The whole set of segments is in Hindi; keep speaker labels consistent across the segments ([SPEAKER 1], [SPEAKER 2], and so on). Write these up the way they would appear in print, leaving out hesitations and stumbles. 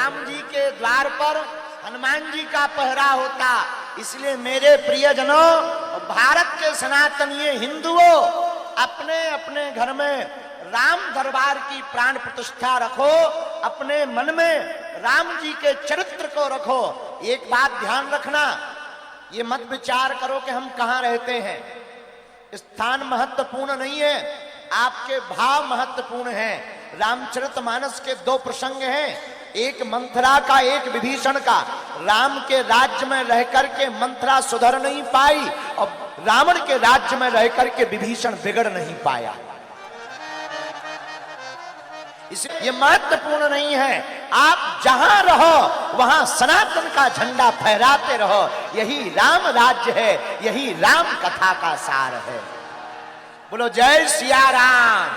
[SPEAKER 1] राम जी के द्वार पर हनुमान जी का पहरा होता। इसलिए मेरे प्रियजनों, भारत के सनातनीय हिंदुओं, अपने अपने घर में राम दरबार की प्राण प्रतिष्ठा रखो, अपने मन में राम जी के चरित्र को रखो। एक बात ध्यान रखना, ये मत विचार करो कि हम कहां रहते हैं। स्थान महत्वपूर्ण नहीं है, आपके भाव महत्वपूर्ण हैं। रामचरितमानस के दो प्रसंग हैं, एक मंथरा का, एक विभीषण का। राम के राज्य में रहकर के मंथरा सुधर नहीं पाई और रावण के राज्य में रहकर के विभीषण बिगड़ नहीं पाया। इसलिए ये महत्वपूर्ण नहीं है। आप जहां रहो वहां सनातन का झंडा फहराते रहो। यही राम राज्य है, यही राम कथा का सार है। बोलो जय सिया राम।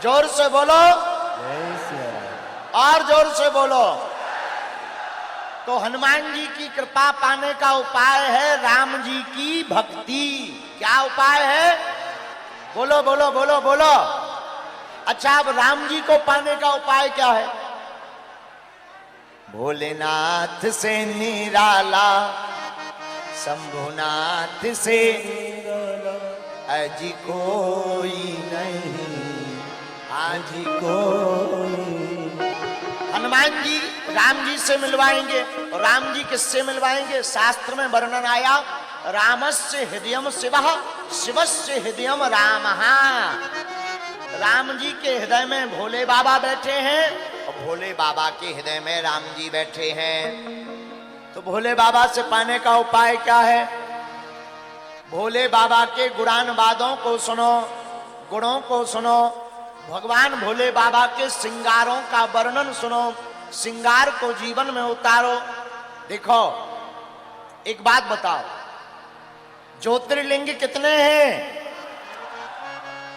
[SPEAKER 1] जोर से बोलो, और जोर से बोलो। तो हनुमान जी की कृपा पाने का उपाय है राम जी की भक्ति। क्या उपाय है? बोलो बोलो बोलो बोलो। अच्छा, अब राम जी को पाने का उपाय क्या है? भोलेनाथ से निराला, शंभुनाथ से अजी कोई नहीं, आजी कोई। हनुमान जी राम जी से मिलवाएंगे। और राम जी किससे मिलवाएंगे? शास्त्र में वर्णन आया, रामस्य हृदयम शिवः, शिवस्य हृदयम रामः। राम जी के हृदय में भोले बाबा बैठे हैं और भोले बाबा के हृदय में राम जी बैठे हैं। तो भोले बाबा से पाने का उपाय क्या है? भोले बाबा के गुणानुवादों को सुनो, गुणों को सुनो, भगवान भोले बाबा के श्रृंगारों का वर्णन सुनो, श्रृंगार को जीवन में उतारो। देखो, एक बात बताओ, ज्योतिर्लिंग कितने हैं?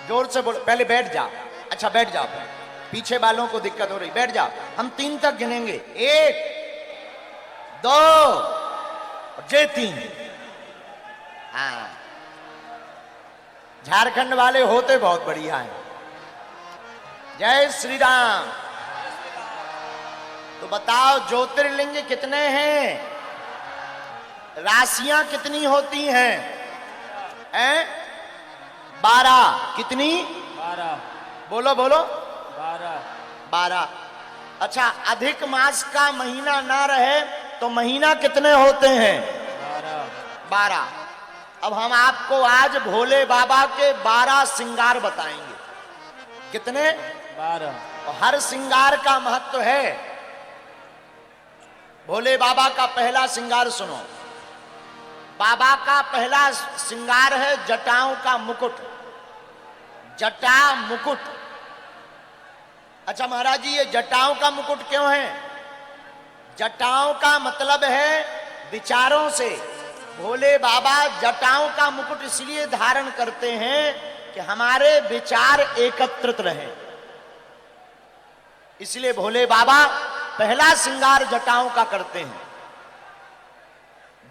[SPEAKER 1] जोर से बोलो। पहले बैठ जाओ। अच्छा बैठ जाओ, पीछे वालों को दिक्कत हो रही, बैठ जाओ। हम 3 तक गिनेंगे, 1 2 और जय 3। हाँ, झारखंड वाले होते बहुत बढ़िया हैं। जय श्री राम। तो बताओ ज्योतिर्लिंग कितने हैं? राशियां कितनी होती हैं? 12। कितनी?
[SPEAKER 2] 12।
[SPEAKER 1] बोलो बोलो।
[SPEAKER 2] 12।
[SPEAKER 1] अच्छा, अधिक मास का महीना ना रहे तो महीना कितने होते हैं? 12। अब हम आपको आज भोले बाबा के 12 श्रृंगार बताएंगे। कितने?
[SPEAKER 2] 12।
[SPEAKER 1] और हर श्रृंगार का महत्व है। भोले बाबा का पहला श्रृंगार सुनो। बाबा का पहला श्रृंगार है जटाओं का मुकुट। जटा मुकुट। अच्छा महाराज जी, ये जटाओं का मुकुट क्यों है? जटाओं का मतलब है विचारों से। भोले बाबा जटाओं का मुकुट इसलिए धारण करते हैं कि हमारे विचार एकत्रित रहें। इसलिए भोले बाबा पहला श्रृंगार जटाओं का करते हैं।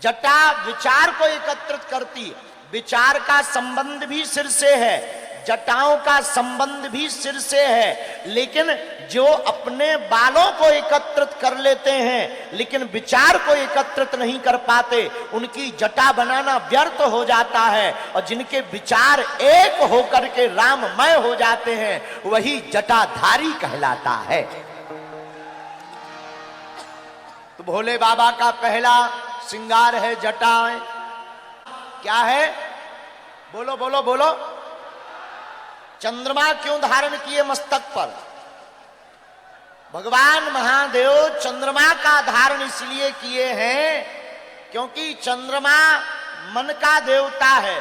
[SPEAKER 1] जटा विचार को एकत्रित करती। विचार का संबंध भी सिर से है, जटाओं का संबंध भी सिर से है। लेकिन जो अपने बालों को एकत्रित कर लेते हैं लेकिन विचार को एकत्रित नहीं कर पाते, उनकी जटा बनाना व्यर्थ हो जाता है। और जिनके विचार एक होकर के राममय हो जाते हैं, वही जटाधारी कहलाता है। तो भोले बाबा का पहला श्रृंगार है जटाएं। क्या है? बोलो बोलो बोलो। चंद्रमा क्यों धारण किए मस्तक पर? भगवान महादेव चंद्रमा का धारण इसलिए किए हैं क्योंकि चंद्रमा मन का देवता है।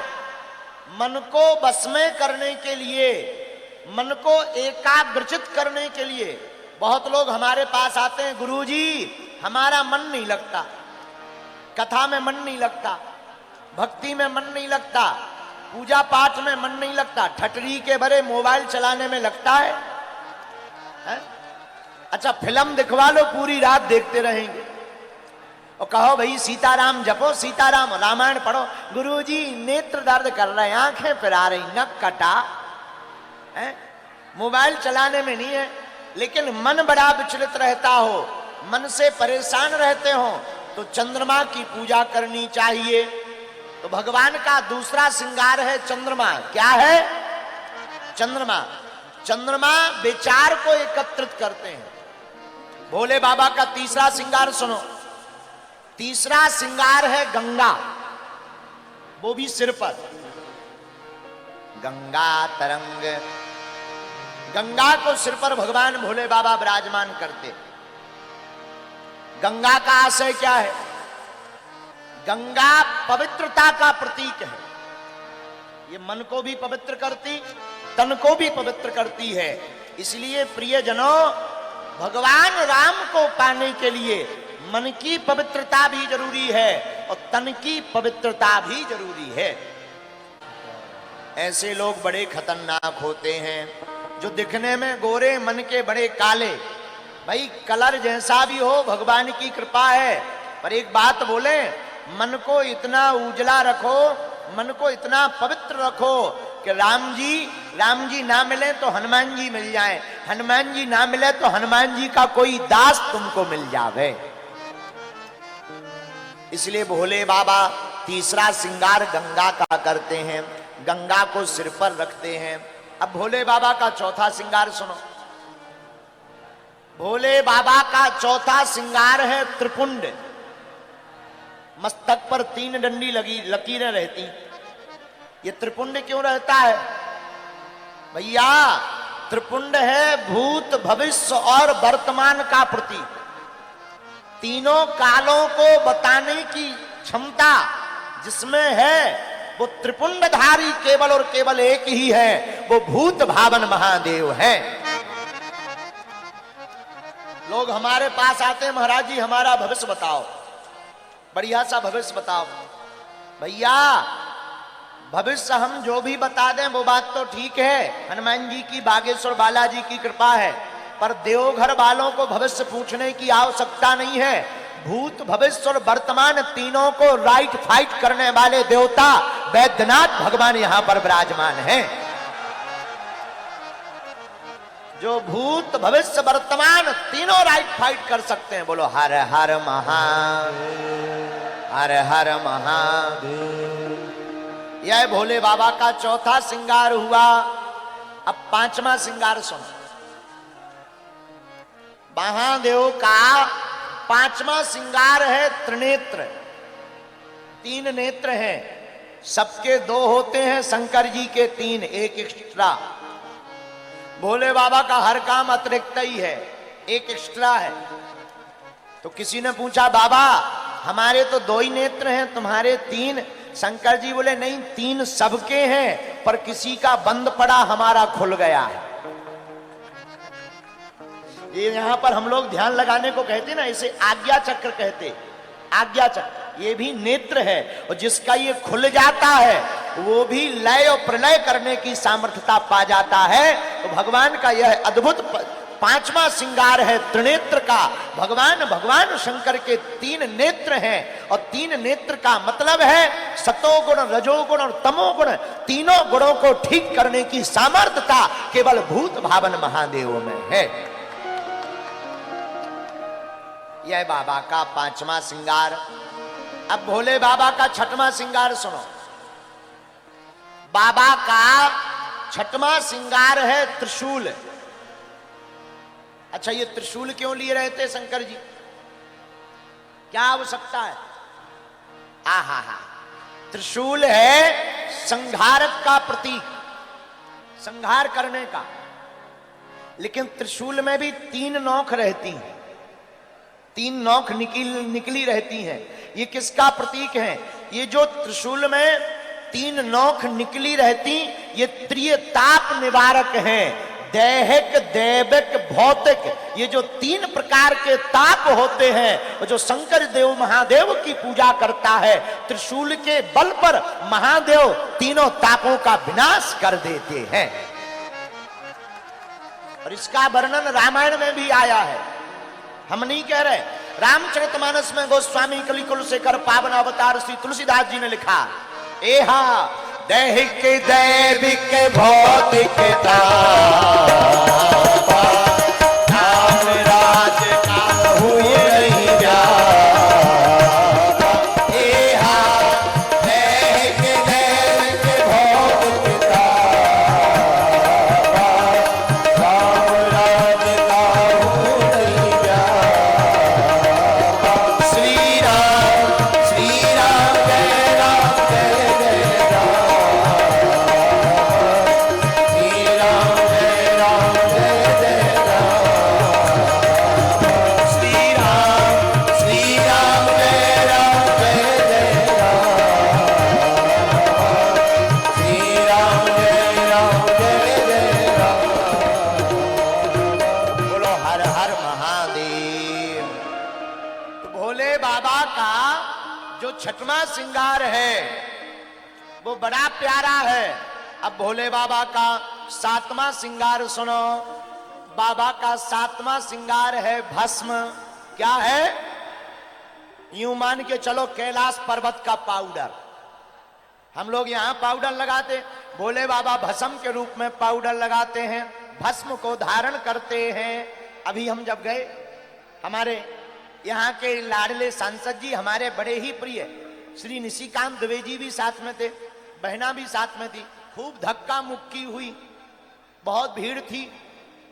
[SPEAKER 1] मन को बस में करने के लिए, मन को एकाग्रचित करने के लिए बहुत लोग हमारे पास आते हैं, गुरुजी हमारा मन नहीं लगता, कथा में मन नहीं लगता, भक्ति में मन नहीं लगता, पूजा पाठ में मन नहीं लगता, ठटरी के भरे मोबाइल चलाने में लगता है? अच्छा फिल्म दिखवा लो, पूरी रात देखते रहेंगे और कहो भाई सीताराम जपो, सीताराम, रामायण पढ़ो। गुरुजी नेत्र दर्द कर रहे हैं, आंखें फिरा रही, नक कटा है, मोबाइल चलाने में नहीं है। लेकिन मन बड़ा विचलित रहता हो, मन से परेशान रहते हो, तो चंद्रमा की पूजा करनी चाहिए। तो भगवान का दूसरा श्रृंगार है चंद्रमा। क्या है? चंद्रमा। चंद्रमा विचार को एकत्रित करते हैं। भोले बाबा का तीसरा श्रृंगार सुनो। तीसरा श्रृंगार है गंगा, वो भी सिर पर। गंगा तरंग, गंगा को सिर पर भगवान भोले बाबा विराजमान करते। गंगा का आशय क्या है? गंगा पवित्रता का प्रतीक है। ये मन को भी पवित्र करती, तन को भी पवित्र करती है। इसलिए प्रियजनों, भगवान राम को पाने के लिए मन की पवित्रता भी जरूरी है और तन की पवित्रता भी जरूरी है। ऐसे लोग बड़े खतरनाक होते हैं जो दिखने में गोरे, मन के बड़े काले। भाई कलर जैसा भी हो, भगवान की कृपा है। पर एक बात बोले, मन को इतना उजला रखो, मन को इतना पवित्र रखो कि राम जी ना मिले तो हनुमान जी मिल जाए, हनुमान जी ना मिले तो हनुमान जी का कोई दास तुमको मिल जावे। इसलिए भोले बाबा तीसरा श्रृंगार गंगा का करते हैं, गंगा को सिर पर रखते हैं। अब भोले बाबा का चौथा श्रृंगार सुनो। भोले बाबा का चौथा श्रृंगार है त्रिपुंड। मस्तक पर 3 डंडी लगी लकीरें रहती। ये त्रिपुंड क्यों रहता है भैया? त्रिपुंड है भूत, भविष्य और वर्तमान का प्रतीक। तीनों कालों को बताने की क्षमता जिसमें है, वो त्रिपुंडधारी केवल और केवल एक ही है, वो भूत भावन महादेव है। लोग हमारे पास आते हैं, महाराज जी हमारा भविष्य बताओ, बढ़िया सा भविष्य बताओ। भैया भविष्य हम जो भी बता दें वो बात तो ठीक है, हनुमान जी की, बागेश्वर बालाजी की कृपा है, पर देवघर वालों को भविष्य पूछने की आवश्यकता नहीं है। भूत, भविष्य और वर्तमान तीनों को राइट फाइट करने वाले देवता वैद्यनाथ भगवान यहां पर विराजमान हैं। जो भूत, भविष्य, वर्तमान तीनों राइट फाइट कर सकते हैं। बोलो हर हर महादेव, हर हर महादेव। यह भोले बाबा का चौथा श्रृंगार हुआ। अब पांचवा श्रृंगार सुनो। महादेव का पांचवा श्रृंगार है त्रिनेत्र। 3 नेत्र हैं, सबके 2 होते हैं, शंकर जी के 3, एक एक्स्ट्रा। भोले बाबा का हर काम अतिरिक्त ही है, एक एक्स्ट्रा है। तो किसी ने पूछा बाबा हमारे तो 2 ही नेत्र हैं, तुम्हारे 3। शंकर जी बोले नहीं, 3 सबके हैं, पर किसी का बंद पड़ा, हमारा खुल गया है। ये यहां पर हम लोग ध्यान लगाने को कहते ना, इसे आज्ञा चक्र कहते। आज्ञा चक्र ये भी नेत्र है, और जिसका ये खुल जाता है वो भी लय और प्रलय करने की सामर्थ्यता पा जाता है। तो भगवान का यह अद्भुत पांचवा श्रृंगार है त्रिनेत्र का। भगवान शंकर के 3 नेत्र हैं, और 3 नेत्र का मतलब है सतोगुण, रजोगुण और तमोगुण, तीनों गुणों को ठीक करने की सामर्थ्यता केवल भूत भावन महादेव में है। यह बाबा का पांचवा श्रृंगार। अब भोले बाबा का छठवां श्रृंगार सुनो। बाबा का छठवां श्रृंगार है त्रिशूल। अच्छा, ये त्रिशूल क्यों लिए रहते शंकर जी? क्या आवश्यकता है? आहा हा, त्रिशूल है संहारक का प्रतीक, संहार करने का। लेकिन त्रिशूल में भी 3 नोक रहती हैं, 3 नोक निकली रहती हैं। ये किसका प्रतीक है? ये जो त्रिशूल में 3 नोक निकली रहती, ये त्रिताप निवारक हैं। दैहिक, दैविक, भौतिक, ये जो 3 प्रकार के ताप होते हैं, वो जो शंकर देव महादेव की पूजा करता है, त्रिशूल के बल पर महादेव तीनों तापों का विनाश कर देते हैं। और इसका वर्णन रामायण में भी आया है, हम नहीं कह रहे। रामचरितमानस में गोस्वामी कलिकुल शेखर पावन अवतार श्री तुलसीदास जी ने लिखा, एहा दैहिक दैविक भौतिक ताप छठवां श्रृंगार है वो बड़ा प्यारा है। अब भोले बाबा का सातवां श्रृंगार सुनो। बाबा का सातवां श्रृंगार है भस्म। क्या है? यूं मान के चलो कैलाश पर्वत का पाउडर। हम लोग यहां पाउडर लगाते, भोले बाबा भस्म के रूप में पाउडर लगाते हैं, भस्म को धारण करते हैं। अभी हम जब गए, हमारे यहाँ के लाडले सांसद जी, हमारे बड़े ही प्रिय श्री निशिकांत दुबे जी भी साथ में थे, बहना भी साथ में थी। खूब धक्का मुक्की हुई, बहुत भीड़ थी,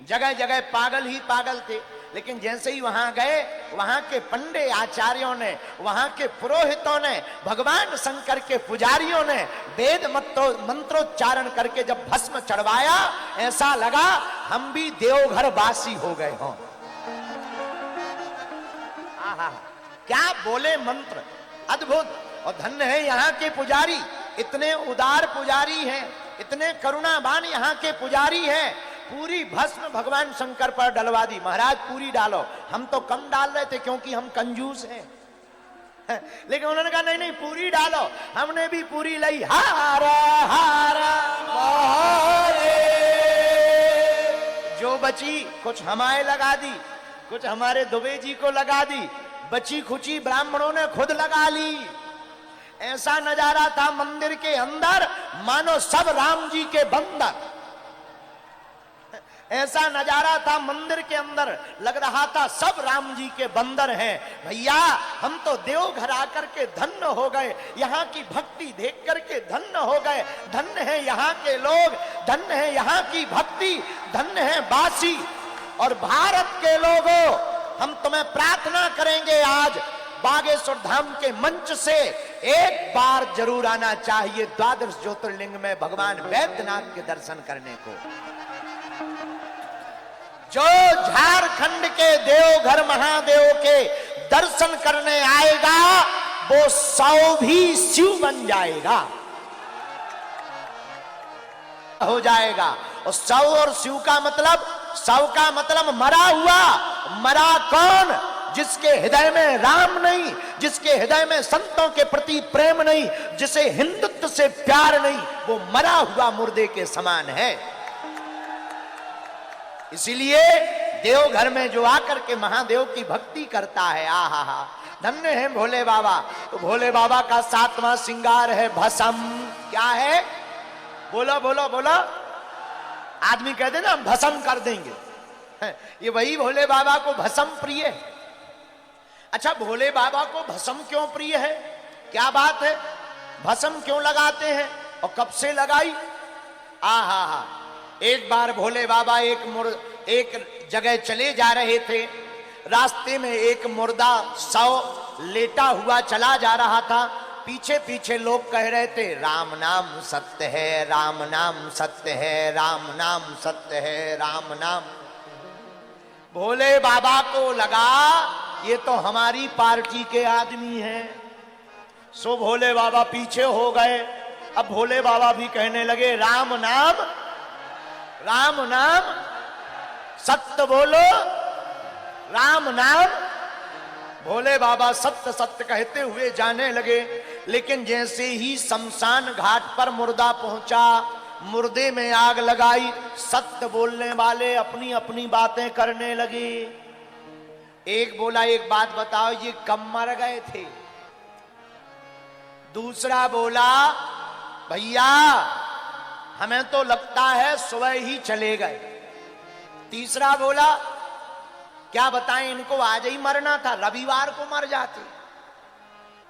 [SPEAKER 1] जगह जगह पागल ही पागल थे। लेकिन जैसे ही वहां गए, वहां के पंडे आचार्यों ने, वहां के पुरोहितों ने, भगवान शंकर के पुजारियों ने वेद मंत्रोच्चारण करके जब भस्म चढ़वाया, ऐसा लगा हम भी देवघर वासी हो गए हों। आहा, क्या बोले मंत्र, अद्भुत। और धन्य है यहाँ के पुजारी, इतने उदार पुजारी हैं, इतने करुणावान यहाँ के पुजारी हैं। पूरी भस्म भगवान शंकर पर डलवा दी। महाराज पूरी डालो। हम तो कम डाल रहे थे क्योंकि हम कंजूस हैं, लेकिन उन्होंने कहा नहीं नहीं पूरी डालो। हमने भी पूरी लाई। हारा हारा मोरे। जो बची कुछ हमारे लगा दी, कुछ हमारे दुबे जी को लगा दी, बची खुची ब्राह्मणों ने खुद लगा ली। ऐसा नजारा था मंदिर के अंदर मानो सब राम जी के बंदर। ऐसा नजारा था मंदिर के अंदर, लग रहा था सब राम जी के बंदर हैं। भैया हम तो देवघर आकर के धन्य हो गए, यहाँ की भक्ति देख करके धन्य हो गए। धन्य है यहाँ के लोग, धन्य है यहाँ की भक्ति, धन्य है बासी। और भारत के लोगों, हम तुम्हें प्रार्थना करेंगे आज बागेश्वर धाम के मंच से एक बार जरूर आना चाहिए द्वादश ज्योतिर्लिंग में भगवान वैद्यनाथ के दर्शन करने को। जो झारखंड के देवघर महादेव के दर्शन करने आएगा वो 100 भी शिव बन जाएगा, हो जाएगा। और 100 और शिव का मतलब, 100 का मतलब मरा हुआ। मरा कौन? जिसके हृदय में राम नहीं, जिसके हृदय में संतों के प्रति प्रेम नहीं, जिसे हिंदुत्व से प्यार नहीं, वो मरा हुआ मुर्दे के समान है। इसीलिए देवघर में जो आकर के महादेव की भक्ति करता है, आहा हा, धन्य है भोले बाबा। तो भोले बाबा का सातवां श्रृंगार है भस्म। क्या है? बोलो बोलो बोलो। आदमी कहते ना हम भस्म कर देंगे, ये वही भोले बाबा को भस्म प्रिय है। अच्छा, भोले बाबा को भस्म क्यों प्रिय है? क्या बात है? भस्म क्यों लगाते हैं और कब से लगाई? आहा हा। एक बार भोले बाबा एक जगह चले जा रहे थे, रास्ते में एक मुर्दा 100 लेटा हुआ चला जा रहा था। पीछे पीछे लोग कह रहे थे राम नाम सत्य है, राम नाम सत्य है, राम नाम सत्य है, राम नाम। भोले बाबा को लगा ये तो हमारी पार्टी के आदमी हैं, सो भोले बाबा पीछे हो गए। अब भोले बाबा भी कहने लगे राम नाम, राम नाम सत्य बोलो, राम नाम। भोले बाबा सत्य सत्य कहते हुए जाने लगे। लेकिन जैसे ही शमशान घाट पर मुर्दा पहुंचा, मुर्दे में आग लगाई, सत्य बोलने वाले अपनी अपनी बातें करने लगे। एक बोला एक बात बताओ, ये कब मर गए थे? दूसरा बोला भैया हमें तो लगता है सुबह ही चले गए। तीसरा बोला क्या बताएं, इनको आज ही मरना था, रविवार को मर जाते,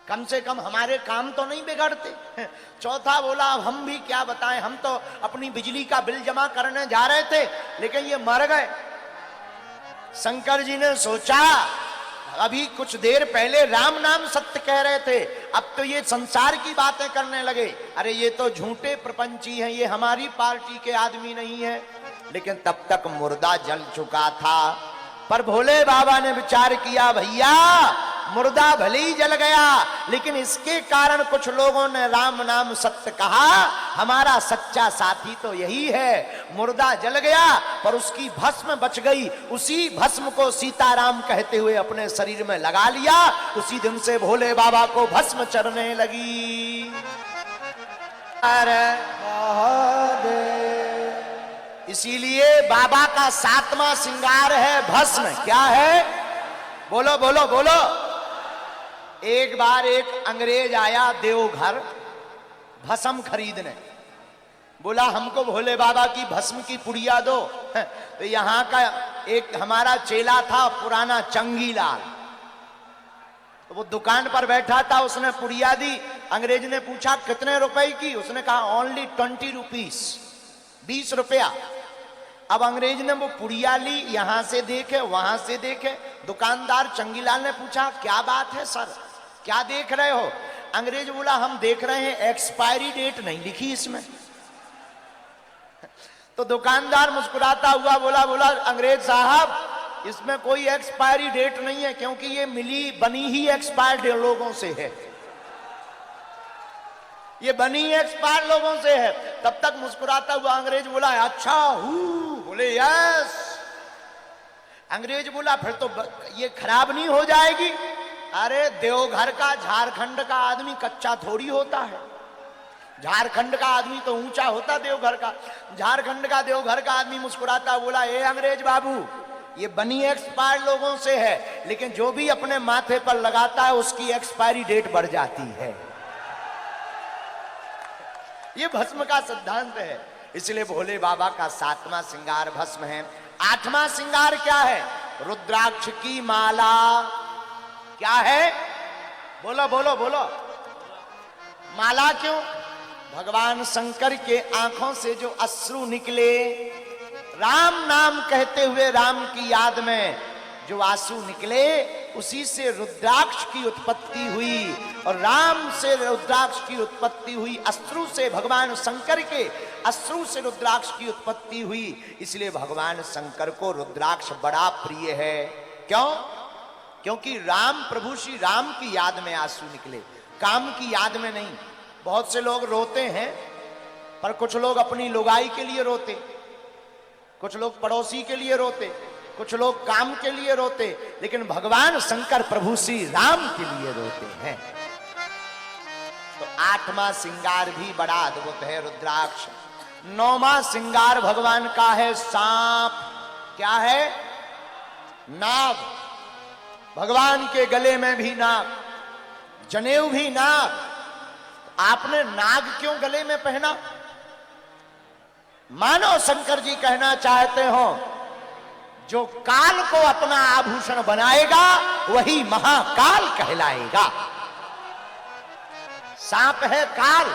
[SPEAKER 1] कम से कम हमारे काम तो नहीं बिगड़ते। चौथा बोला अब हम भी क्या बताएं, हम तो अपनी बिजली का बिल जमा करने जा रहे थे लेकिन ये मर गए। शंकर जी ने सोचा अभी कुछ देर पहले राम नाम सत्य कह रहे थे, अब तो ये संसार की बातें करने लगे। अरे ये तो झूठे प्रपंची हैं, ये हमारी पार्टी के आदमी नहीं है। लेकिन तब तक मुर्दा जल चुका था। पर भोले बाबा ने विचार किया भैया मुर्दा भले ही जल गया, लेकिन इसके कारण कुछ लोगों ने राम नाम सत्य कहा। हमारा सच्चा साथी तो यही है, मुर्दा जल गया पर उसकी भस्म बच गई, उसी भस्म को सीताराम कहते हुए अपने शरीर में लगा लिया। उसी दिन से भोले बाबा को भस्म चढ़ने लगी। अरे इसीलिए बाबा का 7वां श्रृंगार है भस्म। क्या है? बोलो बोलो बोलो। एक बार एक अंग्रेज आया देवघर भस्म खरीदने, बोला हमको भोले बाबा की भस्म की पुड़िया दो। तो यहां का एक हमारा चेला था पुराना चंगीलाल, तो वो दुकान पर बैठा था, उसने पुड़िया दी। अंग्रेज ने पूछा कितने रुपए की? उसने कहा ओनली 20 रुपीस, 20 रुपया। अब अंग्रेज ने वो पुड़िया ली, यहां से देखे वहां से देखे। दुकानदार चंगीलाल ने पूछा क्या बात है सर, क्या देख रहे हो? अंग्रेज बोला हम देख रहे हैं एक्सपायरी डेट नहीं लिखी इसमें। तो दुकानदार मुस्कुराता हुआ बोला अंग्रेज साहब इसमें कोई एक्सपायरी डेट नहीं है, क्योंकि ये मिली बनी ही एक्सपायर्ड लोगों से है, ये बनी एक्सपायर लोगों से है। तब तक मुस्कुराता हुआ अंग्रेज बोला अच्छा बोले यस। अंग्रेज बोला फिर तो ये खराब नहीं हो जाएगी? अरे देवघर का झारखंड का आदमी कच्चा थोड़ी होता है, झारखंड का आदमी तो ऊंचा होता देवघर का। झारखंड का देवघर का आदमी मुस्कुराता बोला ए अंग्रेज बाबू ये बनी एक्सपायर लोगों से है, लेकिन जो भी अपने माथे पर लगाता है उसकी एक्सपायरी डेट बढ़ जाती है। ये भस्म का सिद्धांत है। इसलिए भोले बाबा का 7वां श्रृंगार भस्म है। 8वां श्रृंगार क्या है? रुद्राक्ष की माला। क्या है? बोलो बोलो बोलो। माला क्यों? भगवान शंकर के आंखों से जो अश्रु निकले, राम नाम कहते हुए राम की याद में जो आंसू निकले, उसी से रुद्राक्ष की उत्पत्ति हुई। और राम से रुद्राक्ष की उत्पत्ति हुई, अश्रु से भगवान शंकर के अश्रु से रुद्राक्ष की उत्पत्ति हुई। इसलिए भगवान शंकर को रुद्राक्ष बड़ा प्रिय है। क्यों? क्योंकि राम प्रभु श्री राम की याद में आंसू निकले, काम की याद में नहीं। बहुत से लोग रोते हैं, पर कुछ लोग अपनी लुगाई के लिए रोते, कुछ लोग पड़ोसी के लिए रोते, कुछ लोग काम के लिए रोते, लेकिन भगवान शंकर प्रभु श्री राम के लिए रोते हैं। तो 8वां श्रृंगार भी बड़ा अद्भुत है रुद्राक्ष। 9वां श्रृंगार भगवान का है सांप। क्या है? नाग। भगवान के गले में भी नाग, जनेऊ भी नाग। आपने नाग क्यों गले में पहना? मानो शंकर जी कहना चाहते हो जो काल को अपना आभूषण बनाएगा वही महाकाल कहलाएगा। सांप है काल,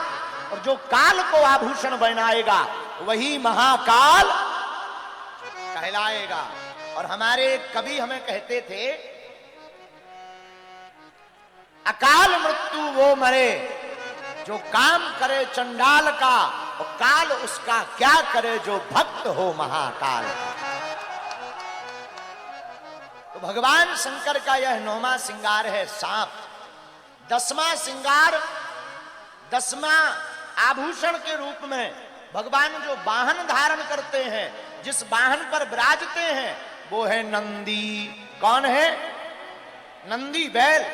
[SPEAKER 1] और जो काल को आभूषण बनाएगा वही महाकाल कहलाएगा। और हमारे कवि हमें कहते थे अकाल मृत्यु वो मरे जो काम करे चंडाल का, और काल उसका क्या करे जो भक्त हो महाकाल। तो भगवान शंकर का यह 9वां श्रृंगार है सांप। 10वां श्रृंगार, 10वां आभूषण के रूप में भगवान जो वाहन धारण करते हैं, जिस वाहन पर विराजते हैं, वो है नंदी। कौन है? नंदी बैल।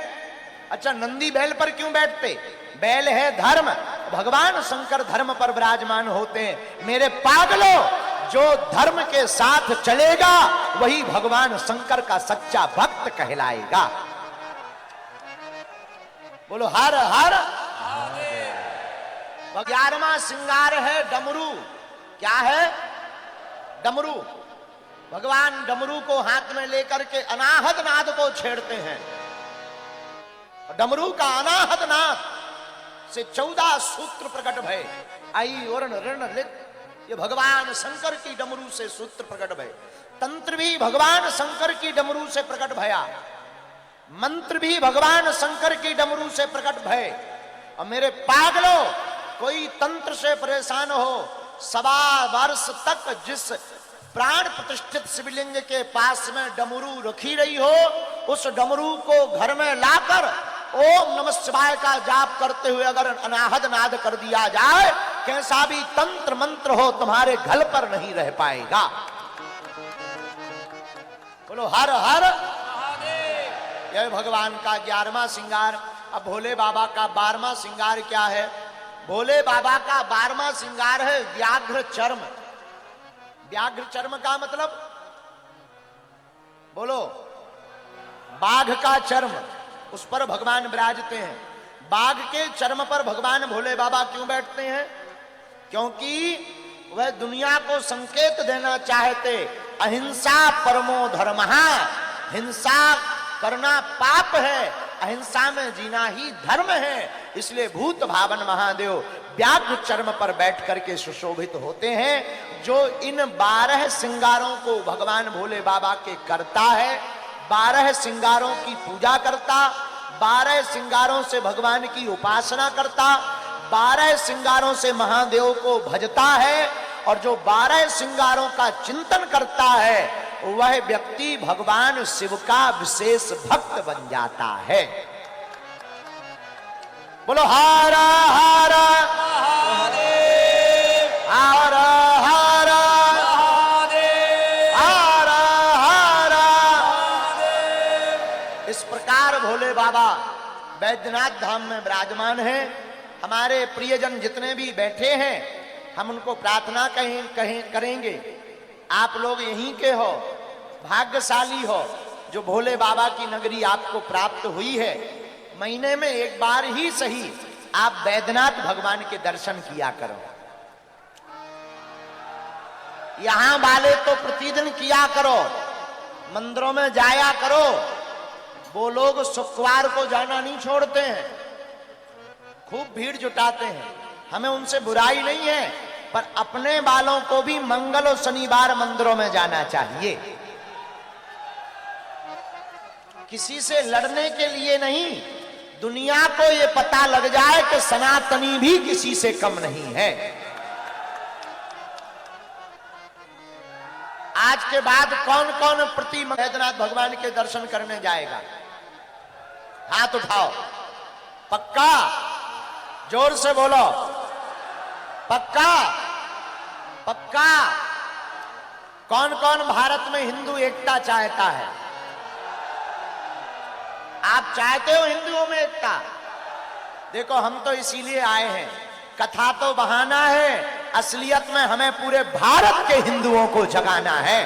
[SPEAKER 1] अच्छा, नंदी बैल पर क्यों बैठते? बैल है धर्म, भगवान शंकर धर्म पर विराजमान होते हैं। मेरे पागलों, जो धर्म के साथ चलेगा वही भगवान शंकर का सच्चा भक्त कहलाएगा। बोलो हर हर। 11वां श्रृंगार है डमरू। क्या है? डमरू। भगवान डमरू को हाथ में लेकर के अनाहत नाद को छेड़ते हैं। डमरू का अनाहत नाद से 14 सूत्र प्रकट भय। आई वर्ण ऋण लित, ये भगवान शंकर की डमरू से सूत्र प्रकट भय। तंत्र भी भगवान शंकर की डमरू से प्रकट भया, मंत्र भी भगवान शंकर की डमरू से प्रकट भय। और मेरे पागलों, कोई तंत्र से परेशान हो, 1.25 वर्ष तक जिस प्राण प्रतिष्ठित शिवलिंग के पास में डमरू रखी रही हो, उस डमरू को घर में लाकर ओम नमः शिवाय का जाप करते हुए अगर अनाहद नाद कर दिया जाए, कैसा भी तंत्र मंत्र हो तुम्हारे घर पर नहीं रह पाएगा। बोलो हर हर महादेव। यह भगवान का 11वां श्रृंगार। अब भोले बाबा का 12वां श्रृंगार क्या है? भोले बाबा का 12वां श्रृंगार है व्याघ्र चर्म। व्याघ्र चर्म का मतलब बोलो, बाघ का चर्म, उस पर भगवान विराजते हैं। बाघ के चर्म पर भगवान भोले बाबा क्यों बैठते हैं? क्योंकि वह दुनिया को संकेत देना चाहते, अहिंसा परमो धर्मः, हिंसा करना पाप है, अहिंसा में जीना ही धर्म है। इसलिए भूत भावन महादेव व्याघ्र चर्म पर बैठ करके सुशोभित होते हैं। जो इन 12 श्रृंगारों को भगवान भोले बाबा के करता है, 12 श्रृंगारों की पूजा करता, 12 श्रृंगारों से भगवान की उपासना करता, 12 श्रृंगारों से महादेव को भजता है, और जो 12 श्रृंगारों का चिंतन करता है वह व्यक्ति भगवान शिव का विशेष भक्त बन जाता है। बोलो हर हर महादेव, हर हर महादेव, हर हर महादेव। इस प्रकार भोले बाबा बैद्यनाथ धाम में विराजमान हैं। हमारे प्रियजन जितने भी बैठे हैं, हम उनको प्रार्थना करेंगे। आप लोग यहीं के हो, भाग्यशाली हो जो भोले बाबा की नगरी आपको प्राप्त हुई है। महीने में एक बार ही सही आप बैद्यनाथ भगवान के दर्शन किया करो। यहां वाले तो प्रतिदिन किया करो, मंदिरों में जाया करो। वो लोग शुक्रवार को जाना नहीं छोड़ते हैं, खूब भीड़ जुटाते हैं। हमें उनसे बुराई नहीं है, पर अपने वालों को भी मंगल और शनिवार मंदिरों में जाना चाहिए। किसी से लड़ने के लिए नहीं, दुनिया को यह पता लग जाए कि सनातनी भी किसी से कम नहीं है। आज के बाद कौन कौन प्रति बैद्यनाथ भगवान के दर्शन करने जाएगा? हाथ उठाओ। पक्का? जोर से बोलो। पक्का? पक्का? कौन कौन भारत में हिंदू एकता चाहता है? आप चाहते हो हिंदुओं में एकता? देखो, हम तो इसीलिए आए हैं। कथा तो बहाना है, असलियत में हमें पूरे भारत के हिंदुओं को जगाना है।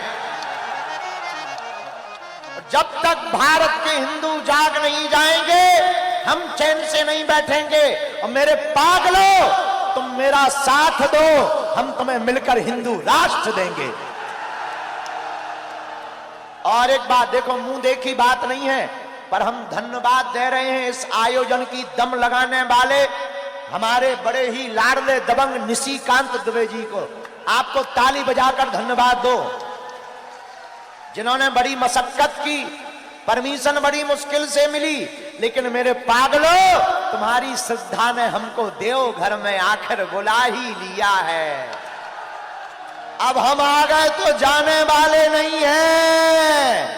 [SPEAKER 1] जब तक भारत के हिंदू जाग नहीं जाएंगे, हम चैन से नहीं बैठेंगे। और मेरे पागलों, तुम मेरा साथ दो, हम तुम्हें मिलकर हिंदू राष्ट्र देंगे। और एक बात देखो, मुंह देखी बात नहीं है, पर हम धन्यवाद दे रहे हैं इस आयोजन की दम लगाने वाले हमारे बड़े ही लाडले दबंग निशिकांत दुबे जी को। आपको ताली बजाकर धन्यवाद दो, जिन्होंने बड़ी मशक्कत की। परमिशन बड़ी मुश्किल से मिली, लेकिन मेरे पागलों, तुम्हारी श्रद्धा ने हमको देवघर में आखिर बुला ही लिया है। अब हम आ गए तो जाने वाले नहीं हैं,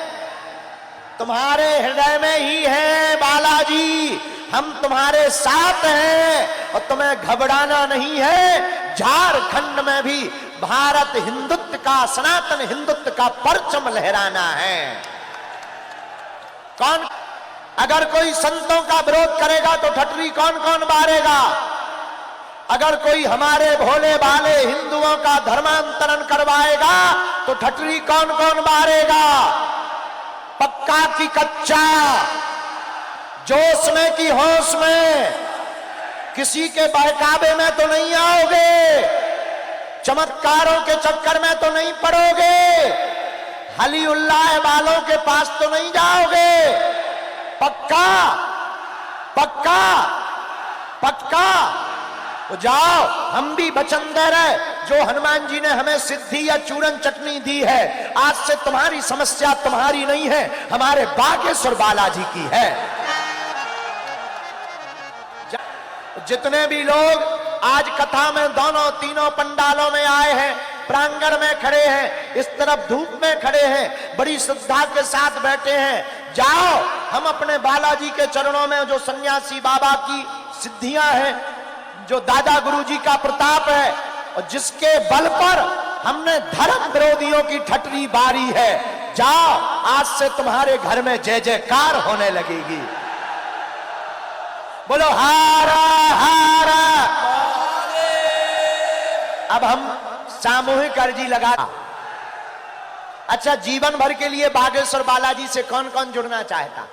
[SPEAKER 1] तुम्हारे हृदय में ही है बालाजी। हम तुम्हारे साथ हैं और तुम्हें घबराना नहीं है। झारखंड में भी भारत हिंदुत्व का, सनातन हिंदुत्व का परचम लहराना है। कौन अगर कोई संतों का विरोध करेगा तो ठटरी कौन कौन बारेगा? अगर कोई हमारे भोले भाले हिंदुओं का धर्मांतरण करवाएगा तो ठटरी कौन कौन बारेगा? पक्का की कच्चा, जोश में की होश में, किसी के बहकावे में तो नहीं आओगे, चमत्कारों के चक्कर में तो नहीं पड़ोगे, हली उल्लाह वालों के पास तो नहीं जाओगे। पक्का? पक्का? पक्का? तो जाओ, हम भी वचन दे रहे, जो हनुमान जी ने हमें सिद्धि या चूरन चटनी दी है, आज से तुम्हारी समस्या तुम्हारी नहीं है, हमारे बागेश्वर बालाजी की है। जितने भी लोग आज कथा में दोनों तीनों पंडालों में आए हैं, प्रांगण में खड़े हैं, इस तरफ धूप में खड़े हैं, बड़ी श्रद्धा के साथ बैठे हैं। जाओ, हम अपने बालाजी के चरणों में जो सन्यासी बाबा की सिद्धियां हैं, जो दादा गुरुजी का प्रताप है और जिसके बल पर हमने धर्म विरोधियों की ठटरी बारी है, जाओ, आज से तुम्हारे घर में जय जयकार होने लगेगी। बोलो हारा हारा। अब हम सामूहिक अर्जी लगा। अच्छा, जीवन भर के लिए बागेश्वर बालाजी से कौन कौन जुड़ना चाहता?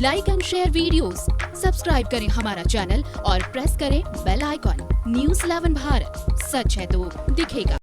[SPEAKER 3] Like and share videos, subscribe करें हमारा चैनल और प्रेस करें बेल आइकॉन। न्यूज़ 11 भारत, सच है तो दिखेगा।